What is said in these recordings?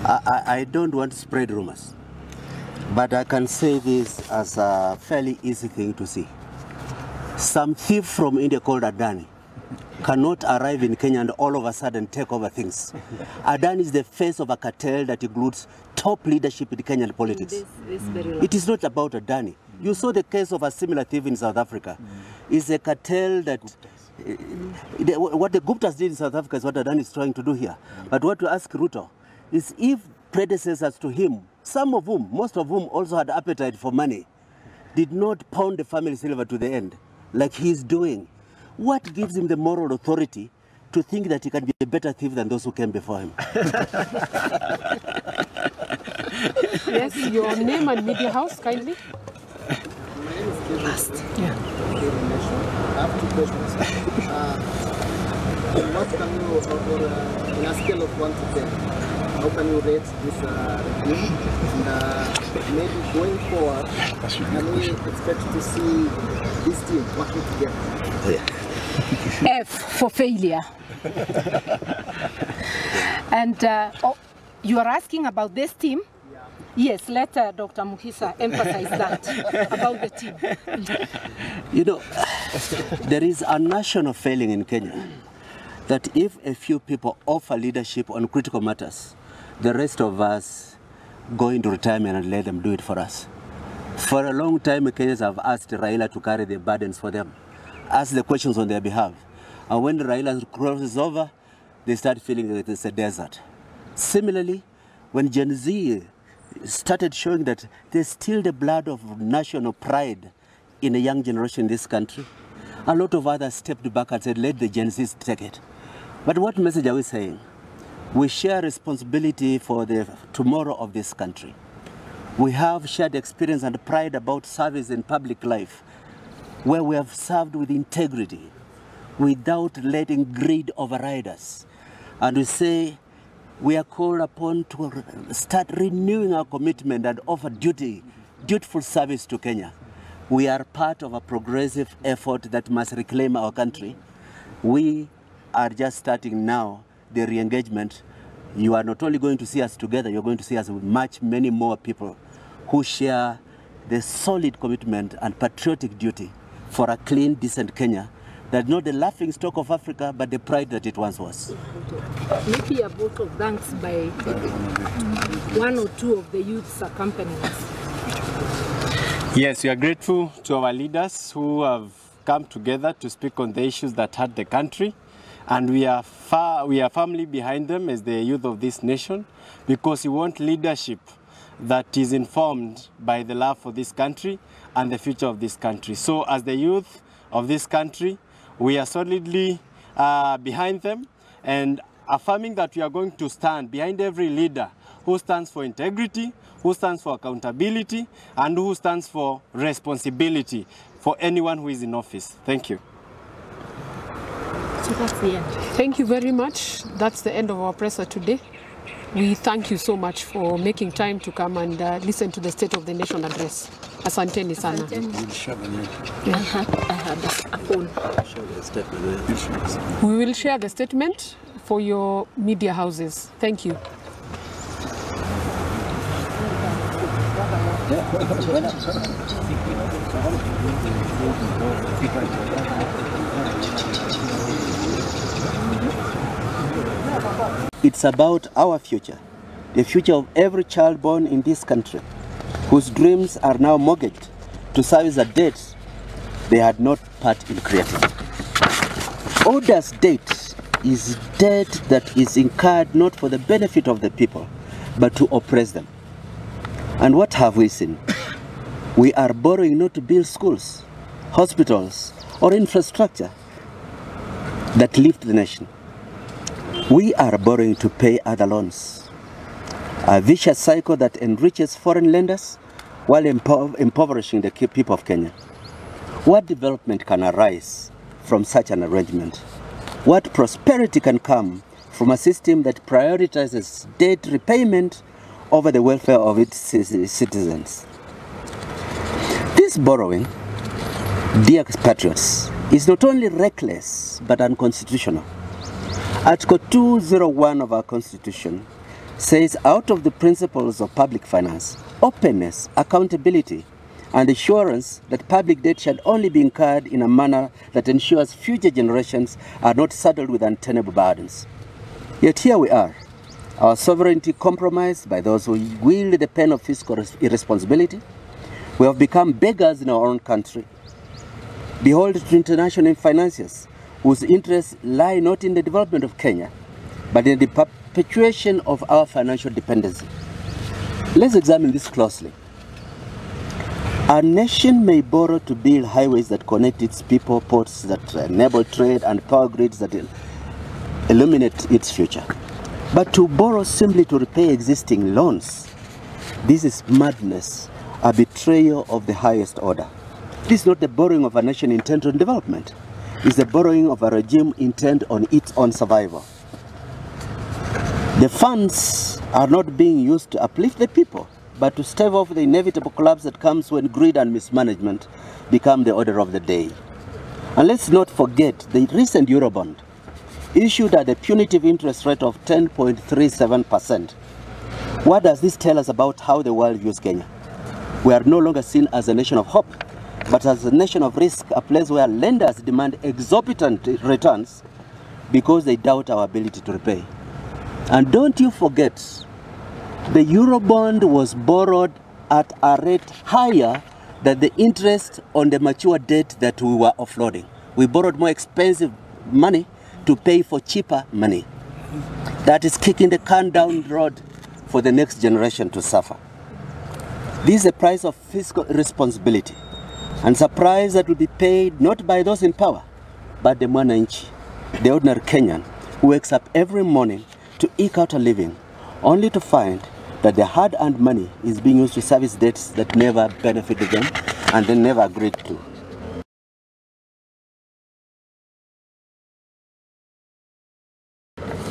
I don't want to spread rumors, but I can say this as a fairly easy thing to see. Some thief from India called Adani cannot arrive in Kenya and all of a sudden take over things. Adani is the face of a cartel that includes top leadership in Kenyan politics. It is not about Adani. You saw the case of a similar thief in South Africa. It's a cartel that... what the Guptas did in South Africa is what Adani is trying to do here. But what to ask Ruto is if predecessors to him, some of whom, most of whom also had appetite for money, did not pound the family silver to the end, like he's doing, what gives him the moral authority to think that he can be a better thief than those who came before him? Yes, your name and media house, kindly. Last. Yeah. I have two questions. What can you, on a scale of 1 to 10, how can you rate this regime? And maybe going forward, can we expect to see this team working together? F for failure. And you are asking about this team? Yes, let Dr. Mukhisa emphasize that about the team. You know, there is a national failing in Kenya that if a few people offer leadership on critical matters, the rest of us go into retirement and let them do it for us. For a long time, Kenyans have asked Raila to carry the burdens for them, ask the questions on their behalf. And when Raila crosses over, they start feeling that it's a desert. Similarly, when Gen Z started showing that there's still the blood of national pride in a young generation in this country, a lot of others stepped back and said, let the Gen Zs take it. But what message are we saying? We share responsibility for the tomorrow of this country. We have shared experience and pride about service in public life, where we have served with integrity, without letting greed override us. And we say, we are called upon to start renewing our commitment and offer dutiful service to Kenya. We are part of a progressive effort that must reclaim our country. We are just starting now the re-engagement. You are not only going to see us together, you're going to see us with many more people who share the solid commitment and patriotic duty for a clean, decent Kenya, that's not the laughing stock of Africa, but the pride that it once was. Maybe a vote of thanks by one or two of the youths accompanying us. Yes, we are grateful to our leaders who have come together to speak on the issues that hurt the country. And we are firmly behind them as the youth of this nation, because we want leadership that is informed by the love for this country and the future of this country. So as the youth of this country, we are solidly behind them and affirming that we are going to stand behind every leader who stands for integrity, who stands for accountability, and who stands for responsibility for anyone who is in office. Thank you. So that's the end. Thank you very much. That's the end of our presser today. We thank you so much for making time to come and listen to the State of the Nation address. Asanteni sana. I had a phone. We will share the statement for your media houses. Thank you. It's about our future, the future of every child born in this country, whose dreams are now mortgaged to service a debt they had not part in creating. Oda's debt is debt that is incurred not for the benefit of the people, but to oppress them. And what have we seen? We are borrowing not to build schools, hospitals, or infrastructure that lift the nation. We are borrowing to pay other loans. A vicious cycle that enriches foreign lenders while impoverishing the people of Kenya. What development can arise from such an arrangement? What prosperity can come from a system that prioritizes debt repayment over the welfare of its citizens? This borrowing, dear patriots, is not only reckless but unconstitutional. Article 201 of our Constitution says out of the principles of public finance, openness, accountability, and assurance that public debt shall only be incurred in a manner that ensures future generations are not saddled with untenable burdens. Yet here we are, our sovereignty compromised by those who wield the pen of fiscal irresponsibility. We have become beggars in our own country. Behold to international financiers whose interests lie not in the development of Kenya, but in the perpetuation of our financial dependency. Let's examine this closely. A nation may borrow to build highways that connect its people, ports that enable trade, and power grids that illuminate its future. But to borrow simply to repay existing loans, this is madness, a betrayal of the highest order. This is not the borrowing of a nation intent on development. It's the borrowing of a regime intent on its own survival. The funds are not being used to uplift the people, but to stave off the inevitable collapse that comes when greed and mismanagement become the order of the day. And let's not forget the recent Eurobond, issued at a punitive interest rate of 10.37%. What does this tell us about how the world views Kenya? We are no longer seen as a nation of hope, but as a nation of risk, a place where lenders demand exorbitant returns because they doubt our ability to repay. And don't you forget, the Eurobond was borrowed at a rate higher than the interest on the mature debt that we were offloading. We borrowed more expensive money to pay for cheaper money. That is kicking the can down the road for the next generation to suffer. This is the price of fiscal irresponsibility, and it's a price that will be paid not by those in power, but the mwananchi, the ordinary Kenyan, who wakes up every morning to eke out a living, only to find that the hard-earned money is being used to service debts that never benefited them and they never agreed to.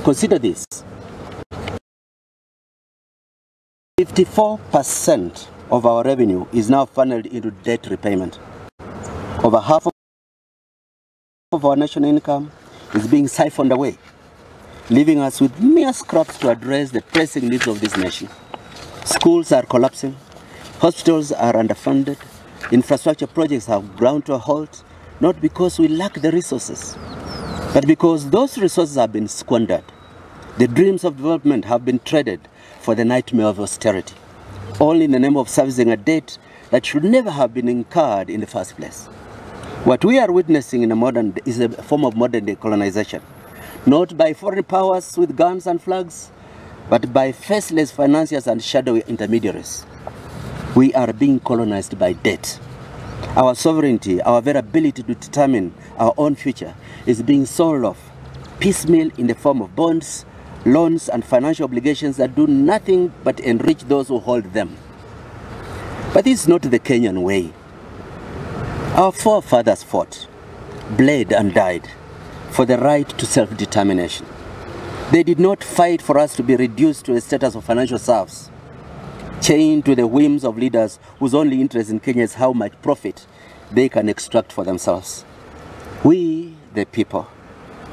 Consider this. 54% of our revenue is now funneled into debt repayment. Over half of our national income is being siphoned away, leaving us with mere scraps to address the pressing needs of this nation. Schools are collapsing, hospitals are underfunded, infrastructure projects have ground to a halt, not because we lack the resources, but because those resources have been squandered. The dreams of development have been traded for the nightmare of austerity, all in the name of servicing a debt that should never have been incurred in the first place. What we are witnessing is a form of modern day colonization, not by foreign powers with guns and flags, but by faceless financiers and shadowy intermediaries. We are being colonized by debt. Our sovereignty, our very ability to determine our own future is being sold off piecemeal in the form of bonds, loans, and financial obligations that do nothing but enrich those who hold them. But this is not the Kenyan way. Our forefathers fought, bled, and died for the right to self-determination. They did not fight for us to be reduced to a status of financial serfs, chained to the whims of leaders whose only interest in Kenya is how much profit they can extract for themselves. We, the people,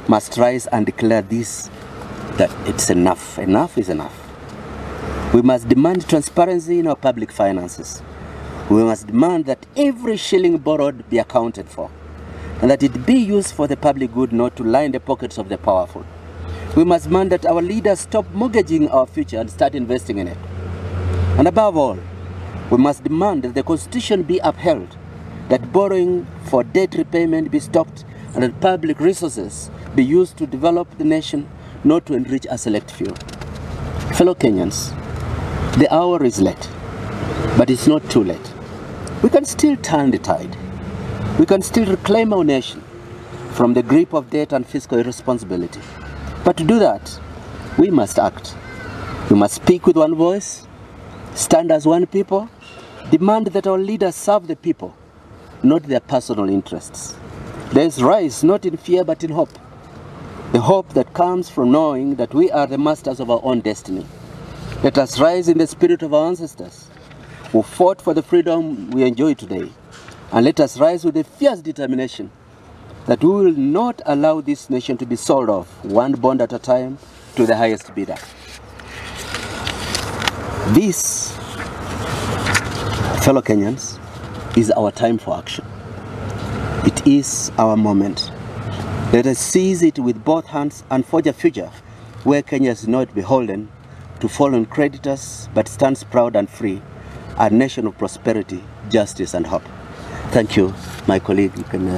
must rise and declare this, that it's enough. Enough is enough. We must demand transparency in our public finances. We must demand that every shilling borrowed be accounted for, and that it be used for the public good, not to line the pockets of the powerful. We must demand that our leaders stop mortgaging our future and start investing in it. And above all, we must demand that the Constitution be upheld, that borrowing for debt repayment be stopped, and that public resources be used to develop the nation, not to enrich a select few. Fellow Kenyans, the hour is late, but it's not too late. We can still turn the tide. We can still reclaim our nation from the grip of debt and fiscal irresponsibility. But to do that, we must act. We must speak with one voice, stand as one people, demand that our leaders serve the people, not their personal interests. Let us rise not in fear but in hope. The hope that comes from knowing that we are the masters of our own destiny. Let us rise in the spirit of our ancestors who fought for the freedom we enjoy today. And let us rise with a fierce determination that we will not allow this nation to be sold off, one bond at a time, to the highest bidder. This, fellow Kenyans, is our time for action. It is our moment. Let us seize it with both hands and forge a future where Kenya is not beholden to foreign creditors, but stands proud and free, a nation of prosperity, justice, and hope. Thank you, my colleague. You can